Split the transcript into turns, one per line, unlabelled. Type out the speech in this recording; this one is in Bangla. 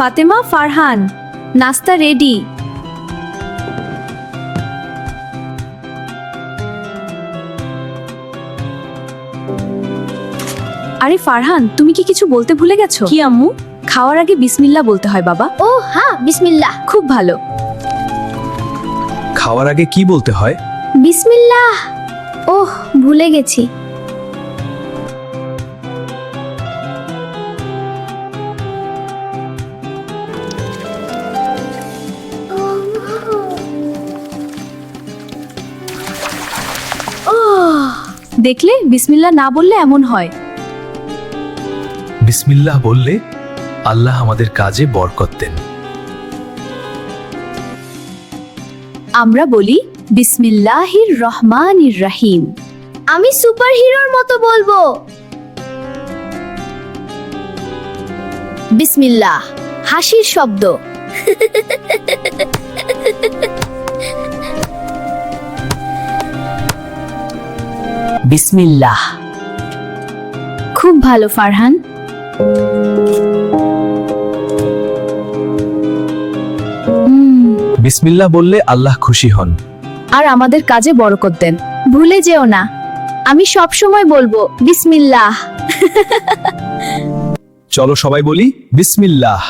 ফাতেমা, ফারহান, নাস্তা রেডি। আরে ফারহান, তুমি কি কিছু বলতে ভুলে গেছো? কি আম্মু? খাওয়ার আগে বিসমিল্লাহ বলতে হয় বাবা।
ও হ্যাঁ, বিসমিল্লাহ।
খুব ভালো।
খাওয়ার আগে কি বলতে হয়?
বিসমিল্লাহ। ওহ, ভুলে গেছি।
দেখলে, বিসমিল্লাহ না বললে এমন হয়।
বিসমিল্লাহ বললে আল্লাহ আমাদের কাজে বরকত দেন।
আমরা বলি বিসমিল্লাহির রহমানির রহিম।
আমি সুপারহিরোর মতো বলবো। বিসমিল্লাহ, হাসির শব্দ।
বিসমিল্লাহ। খুব ভালো ফারহান।
বিসমিল্লাহ বললে আল্লাহ খুশি হন
আর আমাদের কাজে বরকত দেন।
ভুলে যেও না, আমি সব সময় বলবো বিসমিল্লাহ।
চলো সবাই বলি বিসমিল্লাহ।